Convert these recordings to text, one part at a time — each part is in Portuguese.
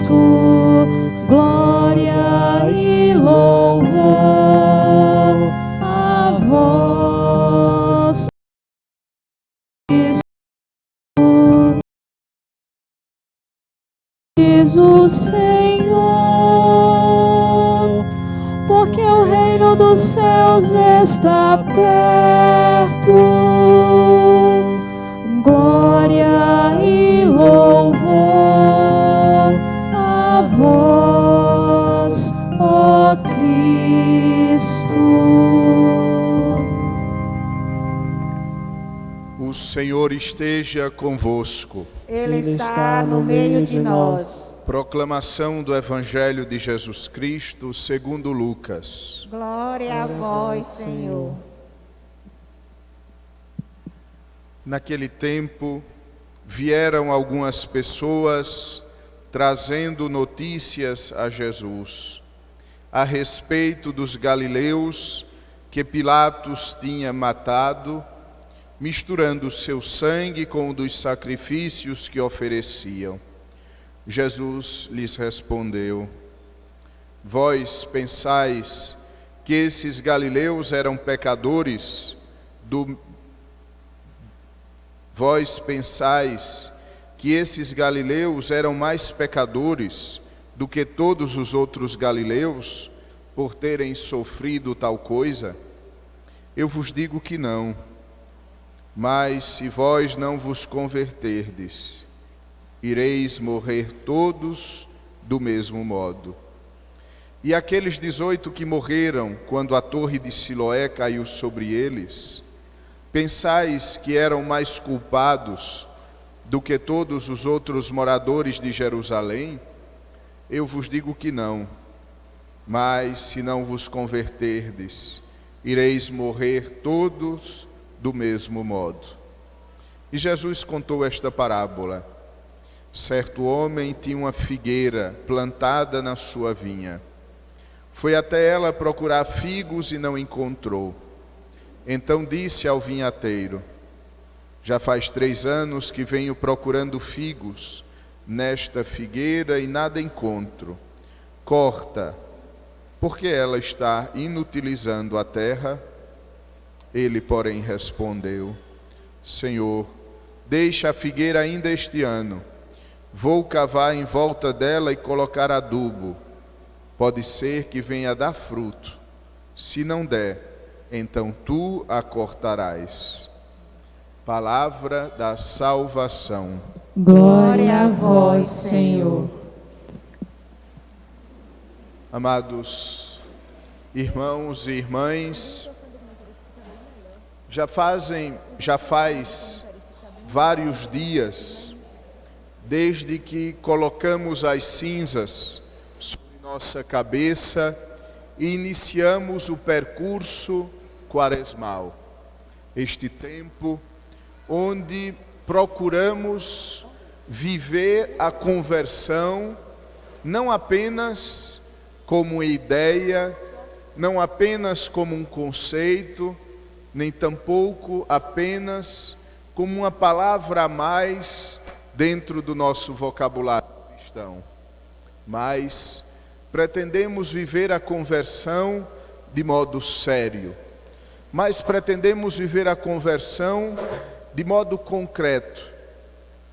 Cristo, glória e louvor a vós, Cristo, diz o Senhor, porque o reino dos céus está perto. Glória e louvor a vós, ó Cristo. O Senhor esteja convosco. Ele está no meio de nós. Proclamação do Evangelho de Jesus Cristo segundo Lucas. Glória a vós, Senhor. Naquele tempo, vieram algumas pessoas trazendo notícias a Jesus a respeito dos galileus que Pilatos tinha matado, misturando seu sangue com o dos sacrifícios que ofereciam. Jesus lhes respondeu: Vós pensais que esses galileus eram pecadores Vós pensais que esses galileus eram mais pecadores do que todos os outros galileus por terem sofrido tal coisa? Eu vos digo que não. Mas se vós não vos converterdes, ireis morrer todos do mesmo modo. E aqueles 18 que morreram quando a torre de Siloé caiu sobre eles, pensais que eram mais culpados do que todos os outros moradores de Jerusalém? Eu vos digo que não. Mas se não vos converterdes, ireis morrer todos do mesmo modo. E Jesus contou esta parábola. Certo homem tinha uma figueira plantada na sua vinha. Foi até ela procurar figos e não encontrou. Então disse ao vinhateiro: Já faz 3 anos que venho procurando figos nesta figueira e nada encontro. Corta, porque ela está inutilizando a terra. Ele, porém, respondeu: Senhor, deixa a figueira ainda este ano. Vou cavar em volta dela e colocar adubo. Pode ser que venha a dar fruto. Se não der, então tu a cortarás. Palavra da salvação. Glória a vós, Senhor. Amados irmãos e irmãs, já faz vários dias desde que colocamos as cinzas sobre nossa cabeça e iniciamos o percurso quaresmal. Este tempo onde procuramos viver a conversão não apenas como ideia, não apenas como um conceito, nem tampouco apenas como uma palavra a mais dentro do nosso vocabulário cristão, mas pretendemos viver a conversão de modo sério, mas pretendemos viver a conversão de modo concreto,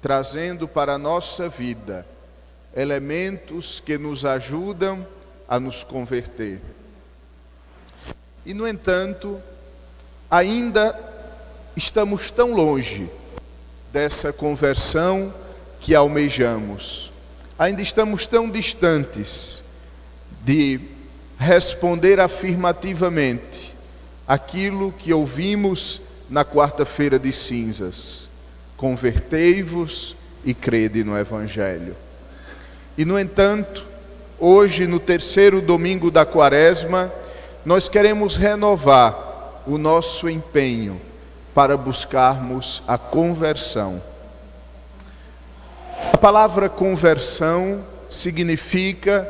trazendo para a nossa vida elementos que nos ajudam a nos converter. E, no entanto, ainda estamos tão longe dessa conversão que almejamos. Ainda estamos tão distantes de responder afirmativamente aquilo que ouvimos na quarta-feira de cinzas: convertei-vos e crede no Evangelho. E, no entanto, hoje, no terceiro domingo da Quaresma, nós queremos renovar o nosso empenho para buscarmos a conversão. A palavra conversão significa,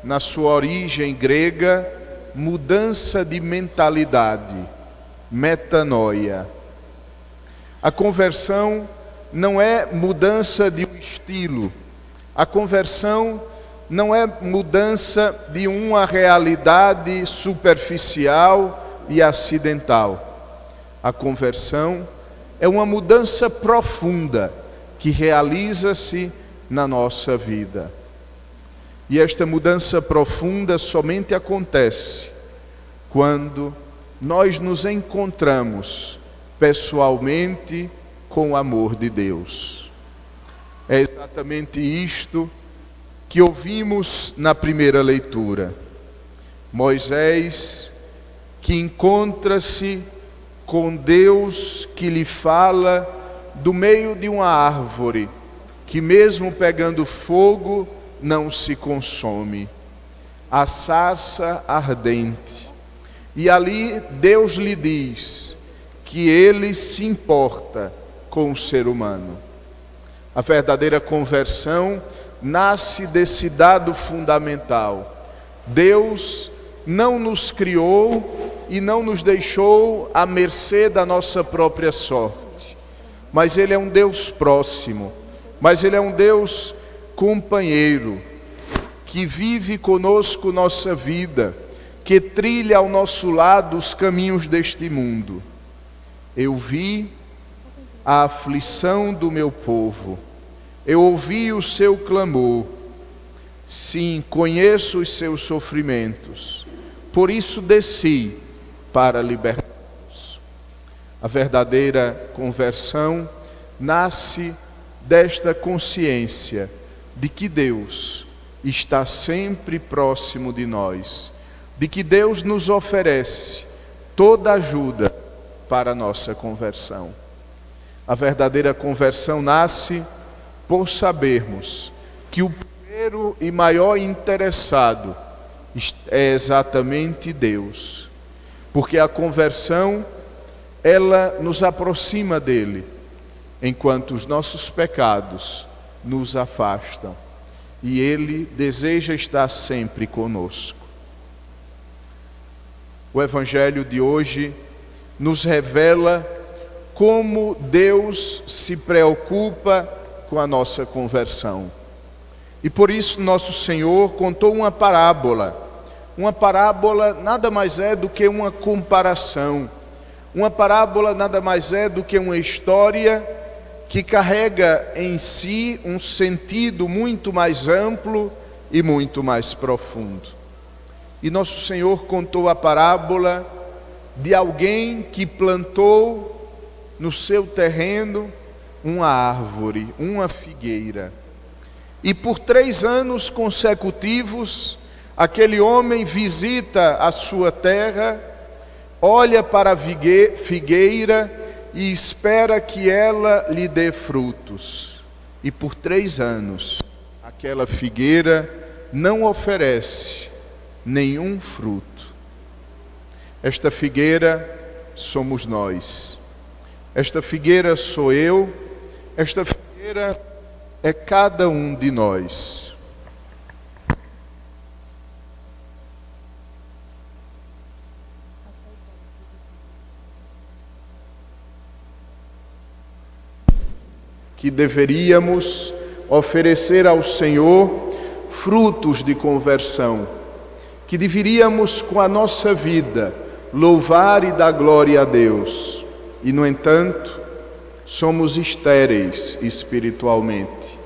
na sua origem grega, mudança de mentalidade, metanoia. A conversão não é mudança de um estilo. A conversão não é mudança de uma realidade superficial e acidental. A conversão é uma mudança profunda que realiza-se na nossa vida. E esta mudança profunda somente acontece quando nós nos encontramos pessoalmente com o amor de Deus. É exatamente isto que ouvimos na primeira leitura. Moisés, que encontra-se com Deus, que lhe fala do meio de uma árvore, que mesmo pegando fogo, não se consome. A sarça ardente. E ali Deus lhe diz que Ele se importa com o ser humano. A verdadeira conversão nasce desse dado fundamental. Deus não nos criou e não nos deixou à mercê da nossa própria sorte. Mas Ele é um Deus próximo, mas Ele é um Deus companheiro, que vive conosco nossa vida, que trilha ao nosso lado os caminhos deste mundo. Eu vi a aflição do meu povo, eu ouvi o seu clamor, sim, conheço os seus sofrimentos, por isso desci para libertá-los. A verdadeira conversão nasce desta consciência de que Deus está sempre próximo de nós, de que Deus nos oferece toda ajuda para a nossa conversão. A verdadeira conversão nasce por sabermos que o primeiro e maior interessado é exatamente Deus, porque a conversão, ela nos aproxima dele, enquanto os nossos pecados nos afastam, e Ele deseja estar sempre conosco. O Evangelho de hoje nos revela como Deus se preocupa com a nossa conversão. E por isso nosso Senhor contou uma parábola. Uma parábola nada mais é do que uma comparação. Uma parábola nada mais é do que uma história que carrega em si um sentido muito mais amplo e muito mais profundo. E nosso Senhor contou a parábola de alguém que plantou no seu terreno uma árvore, uma figueira. E por 3 anos consecutivos, aquele homem visita a sua terra, olha para a figueira e espera que ela lhe dê frutos. E por 3 anos, aquela figueira não oferece nenhum fruto. Esta figueira somos nós. Esta figueira sou eu. Esta figueira é cada um de nós. Que deveríamos oferecer ao Senhor frutos de conversão, que deveríamos com a nossa vida louvar e dar glória a Deus, e no entanto somos estéreis espiritualmente,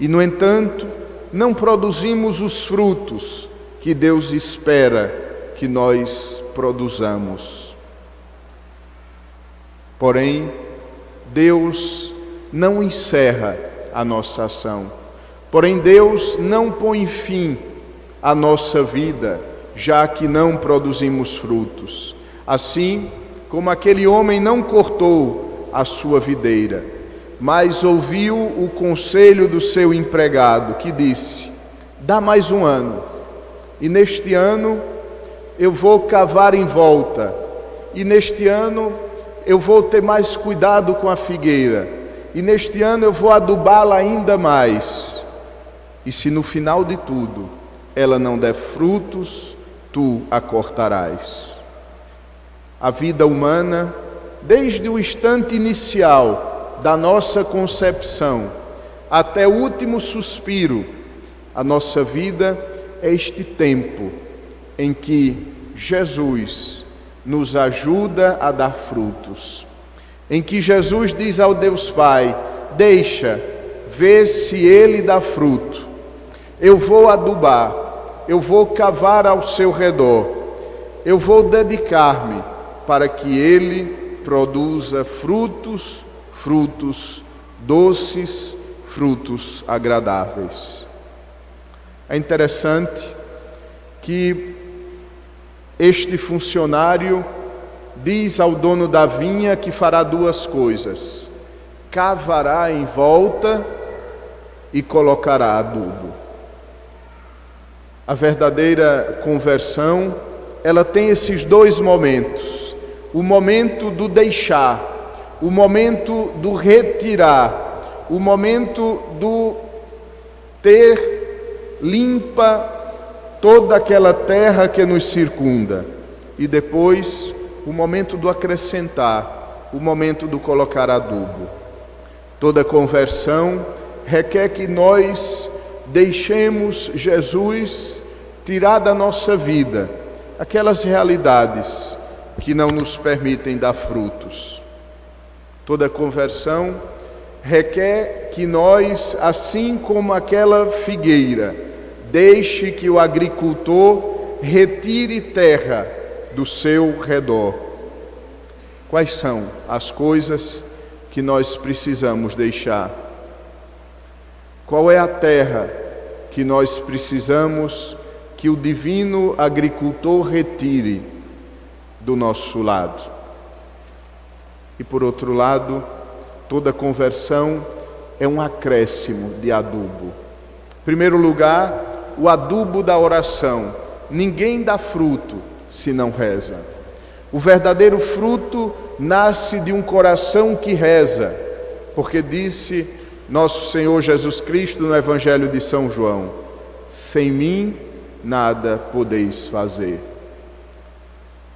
e no entanto não produzimos os frutos que Deus espera que nós produzamos. Porém, Deus não encerra a nossa ação. Porém, Deus não põe fim à nossa vida, já que não produzimos frutos. Assim como aquele homem não cortou a sua videira, mas ouviu o conselho do seu empregado, que disse: dá mais 1 ano, e neste ano eu vou cavar em volta, e neste ano eu vou ter mais cuidado com a figueira, e neste ano eu vou adubá-la ainda mais. E se no final de tudo ela não der frutos, tu a cortarás. A vida humana, desde o instante inicial da nossa concepção até o último suspiro, A nossa vida é este tempo em que Jesus nos ajuda a dar frutos, em que Jesus diz ao Deus Pai: deixa, vê se ele dá fruto. Eu vou adubar, eu vou cavar ao seu redor, eu vou dedicar-me para que ele produza frutos, frutos doces, frutos agradáveis. É interessante que este funcionário diz ao dono da vinha que fará duas coisas: cavará em volta e colocará adubo. A verdadeira conversão, ela tem esses dois momentos: o momento do deixar, o momento do retirar, o momento do ter limpa toda aquela terra que nos circunda, e depois o momento do acrescentar, o momento do colocar adubo. Toda conversão requer que nós deixemos Jesus tirar da nossa vida aquelas realidades que não nos permitem dar frutos. Toda conversão requer que nós, assim como aquela figueira, deixe que o agricultor retire terra do seu redor. Quais são as coisas que nós precisamos deixar? Qual é a terra que nós precisamos que o divino agricultor retire do nosso lado? E por outro lado, toda conversão é um acréscimo de adubo. Em primeiro lugar, o adubo da oração. Ninguém dá fruto se não reza. O verdadeiro fruto nasce de um coração que reza, porque disse nosso Senhor Jesus Cristo no Evangelho de São João: sem mim nada podeis fazer.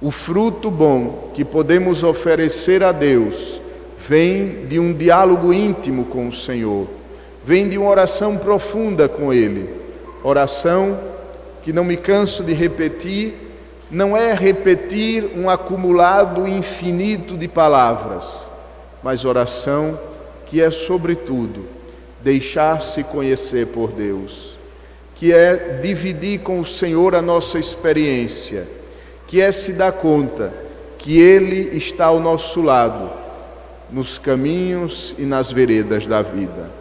O fruto bom que podemos oferecer a Deus vem de um diálogo íntimo com o Senhor, vem de uma oração profunda com Ele. Oração que, não me canso de repetir, não é repetir um acumulado infinito de palavras, mas oração que é, sobretudo, deixar-se conhecer por Deus, que é dividir com o Senhor a nossa experiência, que é se dar conta que Ele está ao nosso lado, nos caminhos e nas veredas da vida.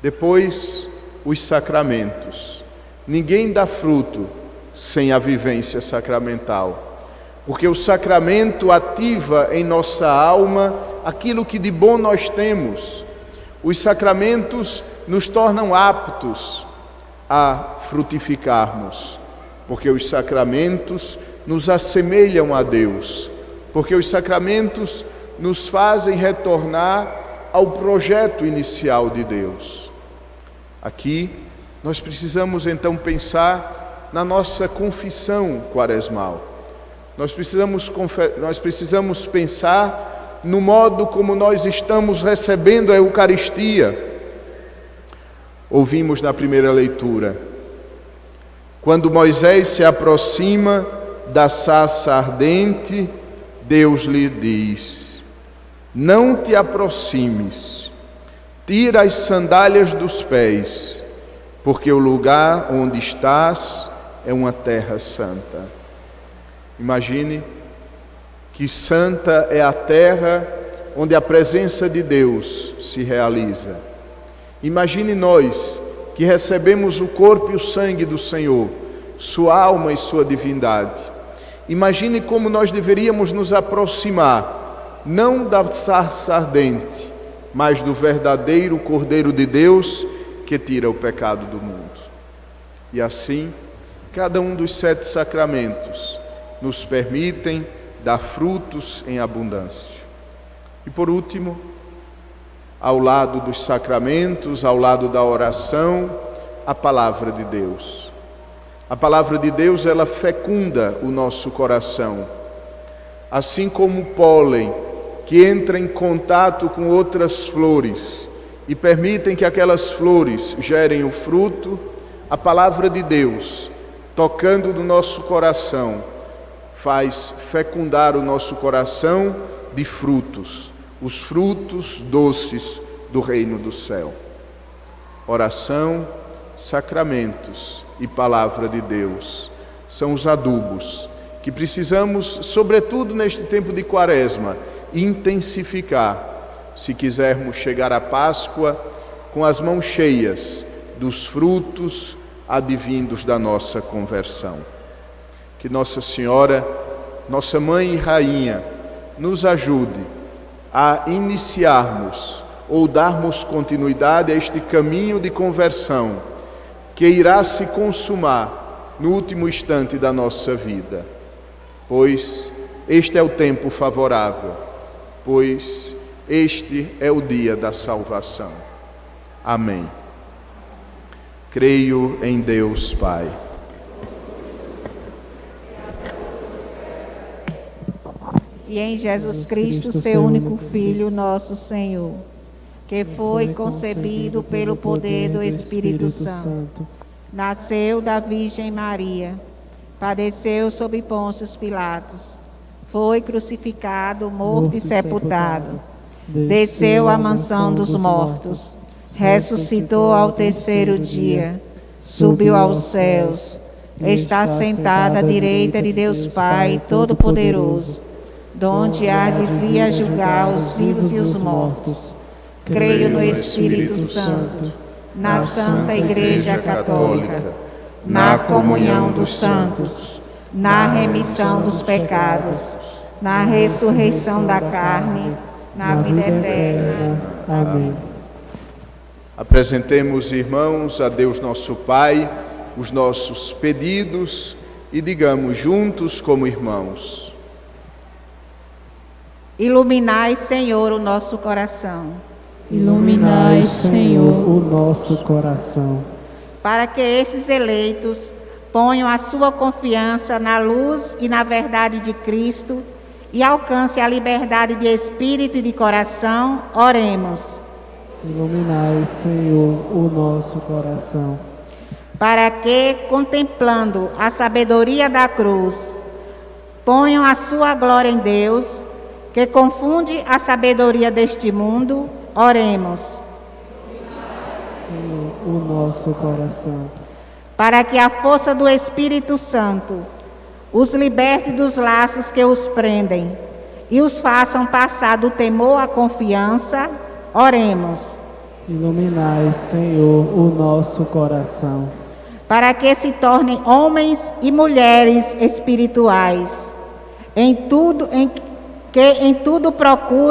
Depois, os sacramentos. Ninguém dá fruto sem a vivência sacramental, porque o sacramento ativa em nossa alma aquilo que de bom nós temos. Os sacramentos nos tornam aptos a frutificarmos, porque os sacramentos nos assemelham a Deus, porque os sacramentos nos fazem retornar ao projeto inicial de Deus. Aqui nós precisamos então pensar na nossa confissão quaresmal. Nós precisamos pensar no modo como nós estamos recebendo a Eucaristia. Ouvimos na primeira leitura: quando Moisés se aproxima da sarça ardente, Deus lhe diz: não te aproximes, tira as sandálias dos pés, porque o lugar onde estás é uma terra santa. Imagine que santa é a terra onde a presença de Deus se realiza. Imagine nós que recebemos o corpo e o sangue do Senhor, sua alma e sua divindade. Imagine como nós deveríamos nos aproximar, não da sarça ardente, mas do verdadeiro Cordeiro de Deus que tira o pecado do mundo. E assim, cada um dos 7 sacramentos nos permitem dar frutos em abundância. E por último, ao lado dos sacramentos, ao lado da oração, a palavra de Deus. A palavra de Deus, ela fecunda o nosso coração. Assim como o pólen que entra em contato com outras flores e permitem que aquelas flores gerem o fruto, a palavra de Deus, tocando no nosso coração, faz fecundar o nosso coração de frutos, os frutos doces do reino do céu. Oração, sacramentos e palavra de Deus são os adubos que precisamos, sobretudo neste tempo de Quaresma, intensificar, se quisermos chegar à Páscoa com as mãos cheias dos frutos advindos da nossa conversão. Que Nossa Senhora, nossa Mãe e Rainha, nos ajude a iniciarmos ou darmos continuidade a este caminho de conversão que irá se consumar no último instante da nossa vida, pois este é o tempo favorável, pois este é o dia da salvação. Amém. Creio em Deus Pai. E em Jesus Cristo, seu único Filho, nosso Senhor, que foi concebido pelo poder do Espírito Santo, nasceu da Virgem Maria, padeceu sob Pôncio Pilatos, foi crucificado, morto e sepultado, desceu à mansão dos mortos, ressuscitou ao terceiro dia, subiu aos céus, está sentado à direita de Deus Pai Todo-Poderoso, donde há de vir a julgar os vivos e os mortos. Creio no Espírito Santo, na Santa Igreja Católica, na comunhão dos santos, na remissão dos pecados, na ressurreição da carne, na vida eterna. Amém. Apresentemos, irmãos, a Deus nosso Pai, os nossos pedidos e digamos juntos como irmãos: Iluminai, Senhor, o nosso coração, Iluminai, Senhor, o nosso coração, para que esses eleitos ponham a sua confiança na luz e na verdade de Cristo e alcance a liberdade de espírito e de coração. Oremos. Iluminai, Senhor, o nosso coração, Para que, contemplando a sabedoria da cruz, ponham a sua glória em Deus, que confunde a sabedoria deste mundo. Oremos. Senhor, o nosso coração, Para que a força do Espírito Santo os liberte dos laços que os prendem e os façam passar do temor à confiança. Oremos. iluminai, Senhor, o nosso coração, Para que se tornem homens e mulheres espirituais, em tudo procurem